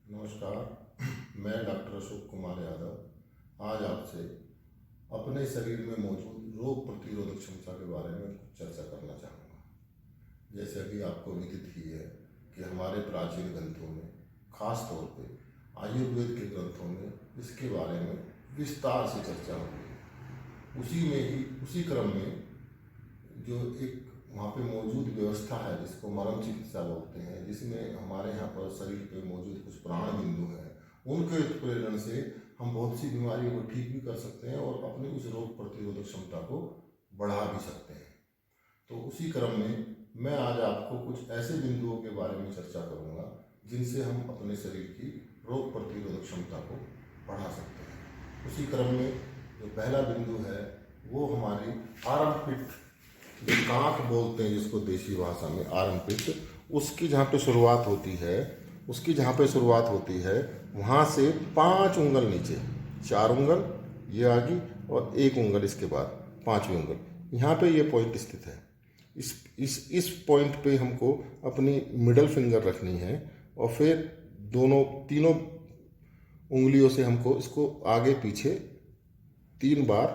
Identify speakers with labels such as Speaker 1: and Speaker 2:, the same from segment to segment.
Speaker 1: नमस्कार। मैं डॉक्टर अशोक कुमार यादव आज आपसे अपने शरीर में मौजूद रोग प्रतिरोधक क्षमता के बारे में कुछ चर्चा करना चाहूँगा। जैसे अभी आपको विदित ही है कि हमारे प्राचीन ग्रंथों में, खास तौर पे आयुर्वेद के ग्रंथों में इसके बारे में विस्तार से चर्चा हुई है। उसी क्रम में जो एक वहाँ पे मौजूद व्यवस्था है जिसको मरम चिकित्सा बोलते हैं, जिसमें हमारे यहाँ पर शरीर पे मौजूद कुछ प्राण बिंदु हैं, उनके उत्प्रेरण से हम बहुत सी बीमारियों को ठीक भी कर सकते हैं और अपनी उस रोग प्रतिरोधक क्षमता को बढ़ा भी सकते हैं। तो उसी क्रम में मैं आज आपको कुछ ऐसे बिंदुओं के बारे में चर्चा करूँगा जिनसे हम अपने शरीर की रोग प्रतिरोधक क्षमता को बढ़ा सकते हैं। उसी क्रम में जो पहला बिंदु है वो हमारी आरंपित, जो कांख बोलते हैं जिसको देसी भाषा में आरंपित, उसकी जहाँ पे शुरुआत होती है वहाँ से 5 उंगल नीचे, 4 उंगल ये आगे और 1 उंगल इसके बाद 5वीं उंगल, यहाँ पे ये पॉइंट स्थित है। इस पॉइंट पे हमको अपनी मिडल फिंगर रखनी है और फिर तीनों उंगलियों से हमको इसको आगे पीछे 3 बार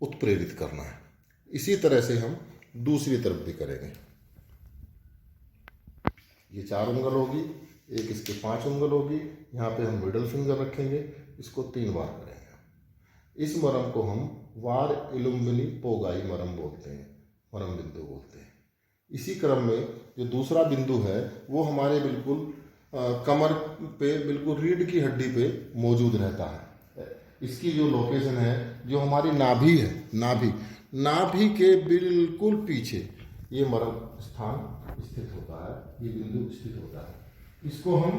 Speaker 1: उत्प्रेरित करना है। इसी तरह से हम दूसरी तरफ भी करेंगे। ये 4 उंगल होगी, एक इसके 5 उंगल होगी, यहाँ पे हम मिडल फिंगर रखेंगे, इसको 3 बार करेंगे। इस मरम को हम वार इलुम्बिनी पोगाई मरम बोलते हैं, मरम बिंदु बोलते हैं। इसी क्रम में जो दूसरा बिंदु है वो हमारे बिल्कुल कमर पे, बिल्कुल रीढ़ की हड्डी पे मौजूद रहता है। इसकी जो लोकेशन है, जो हमारी नाभि है, नाभि के बिल्कुल पीछे ये मरम स्थान स्थित होता है, ये बिंदु स्थित होता है। इसको हम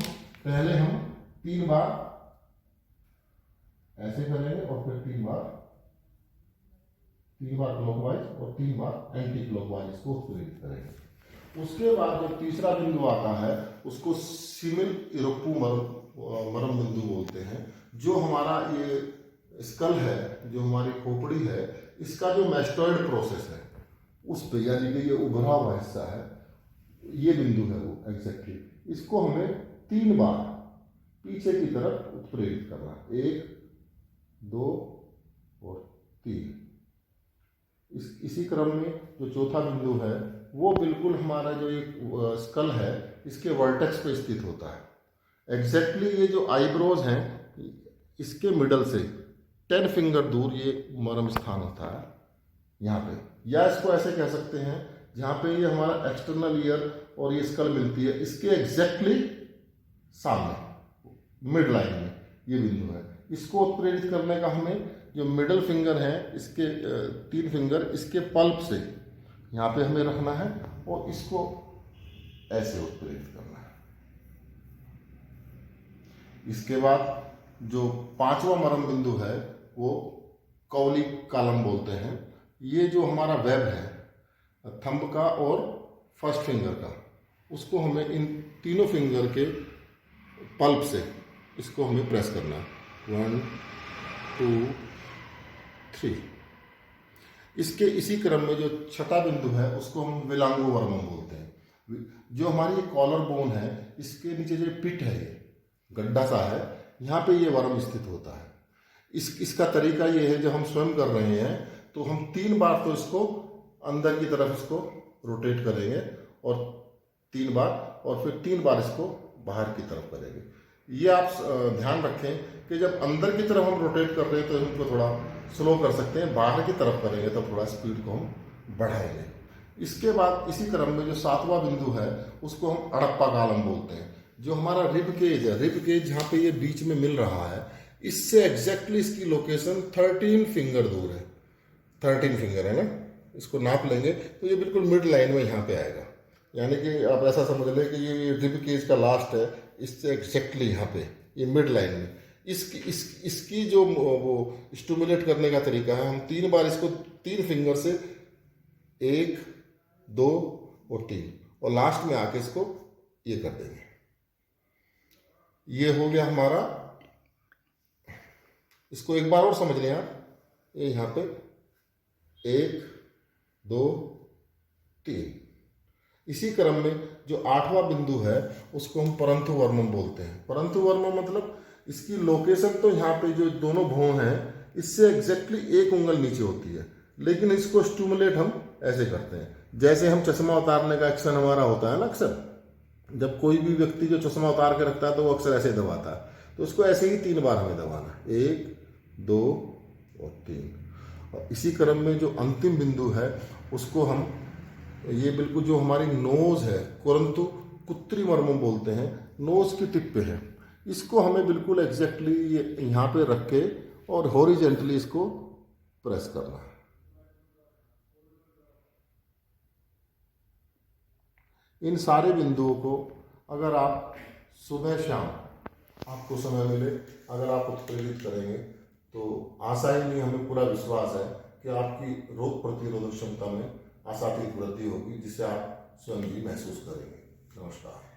Speaker 1: 3 बार ऐसे करेंगे और फिर 3 बार क्लॉकवाइज और 3 बार एंटी क्लॉकवाइज इसको उत्प्रेरित करेंगे। उसके बाद जो तीसरा बिंदु आता है उसको सिमिल इरोप्पू मरम बिंदु बोलते हैं। जो हमारा ये स्कल है, जो हमारी खोपड़ी है, इसका जो मैस्टॉइड प्रोसेस है उस पे, यानी कि ये उभरा हुआ हिस्सा है, ये बिंदु है वो एग्जैक्टली, इसको हमें 3 बार पीछे की तरफ उत्प्रेरित करना, 1, 2 और 3। इसी क्रम में जो चौथा बिंदु है वो बिल्कुल हमारा जो एक स्कल है इसके वर्टेक्स पे स्थित होता है। एग्जैक्टली ये जो आईब्रोज हैं इसके मिडल से 10 फिंगर दूर ये मरम स्थान होता है यहाँ पे, या इसको ऐसे कह सकते हैं जहाँ पे ये हमारा एक्सटर्नल ईयर और ये स्कल मिलती है, इसके एग्जैक्टली सामने मिड लाइन में ये बिंदु है। इसको उत्प्रेरित करने का हमें जो मिडल फिंगर है, इसके 3 फिंगर इसके पल्प से यहाँ पे हमें रखना है और इसको ऐसे उत्प्रेरित करना है। इसके बाद जो 5वां मरम बिंदु है वो कौली कालम बोलते हैं। ये जो हमारा वेब है थंब का और फर्स्ट फिंगर का, उसको हमें इन तीनों फिंगर के पल्प से इसको हमें प्रेस करना है, 1, 2, 3। इसके इसी क्रम में जो छठा बिंदु है उसको हम विलांगो वर्मम बोलते हैं। जो हमारी कॉलर बोन है इसके नीचे जो पिट है, ये गड्ढा सा है, यहाँ पे ये वर्म स्थित होता है। इसका तरीका ये है, जब हम स्वयं कर रहे हैं तो हम 3 बार तो इसको अंदर की तरफ इसको रोटेट करेंगे और 3 बार, और फिर 3 बार इसको बाहर की तरफ करेंगे। ये आप ध्यान रखें कि जब अंदर की तरफ हम रोटेट कर रहे हैं तो इनको थोड़ा स्लो कर सकते हैं, बाहर की तरफ करेंगे तो थोड़ा स्पीड को हम बढ़ाएंगे। इसके बाद इसी क्रम में जो 7वां बिंदु है उसको हम अड़प्पा कालम बोलते हैं। जो हमारा रिब केज है, रिब केज जहाँ पे ये बीच में मिल रहा है, इससे एग्जैक्टली इसकी लोकेशन 13 फिंगर दूर है। 13 फिंगर है ना, इसको नाप लेंगे तो ये बिल्कुल मिड लाइन में यहाँ पे आएगा। यानी कि आप ऐसा समझ लें कि ये रिब केज का लास्ट है, इससे एग्जैक्टली यहाँ पे ये मिड लाइन में। इसकी जो वो स्टिमुलेट करने का तरीका है, हम 3 बार इसको 3 फिंगर से 1, 2 और 3 और लास्ट में आके इसको ये कर देंगे। ये हो गया हमारा। इसको एक बार और समझ लें आप, ये यहाँ पे 1, 2, 3। इसी क्रम में जो 8वां बिंदु है उसको हम परंतु वर्मम बोलते हैं। परंतु वर्मम मतलब इसकी लोकेशन तो यहाँ पे जो दोनों भौं हैं इससे एग्जैक्टली 1 उंगल नीचे होती है, लेकिन इसको स्टिमुलेट हम ऐसे करते हैं जैसे हम चश्मा उतारने का एक्शन हमारा होता है ना, अक्सर जब कोई भी व्यक्ति जो चश्मा उतार के रखता है तो वो अक्सर ऐसे दबाता है, तो उसको ऐसे ही 3 बार हमें दबाना, 1 2 और 3। और इसी क्रम में जो अंतिम बिंदु है उसको हम ये बिल्कुल जो हमारी नोज है परंतु कुत्री मर्मम बोलते हैं, नोज की टिप पे है, इसको हमें बिल्कुल एग्जैक्टली यहाँ पे रख के और हॉरिजेंटली इसको प्रेस करना है। इन सारे बिंदुओं को अगर आप सुबह शाम आपको समय मिले, अगर आप उत्प्रेरित करेंगे तो आशा ही नहीं, हमें पूरा विश्वास है कि आपकी रोग प्रतिरोधक क्षमता में आशातीत वृद्धि होगी, जिससे आप स्वयं भी महसूस करेंगे। नमस्कार।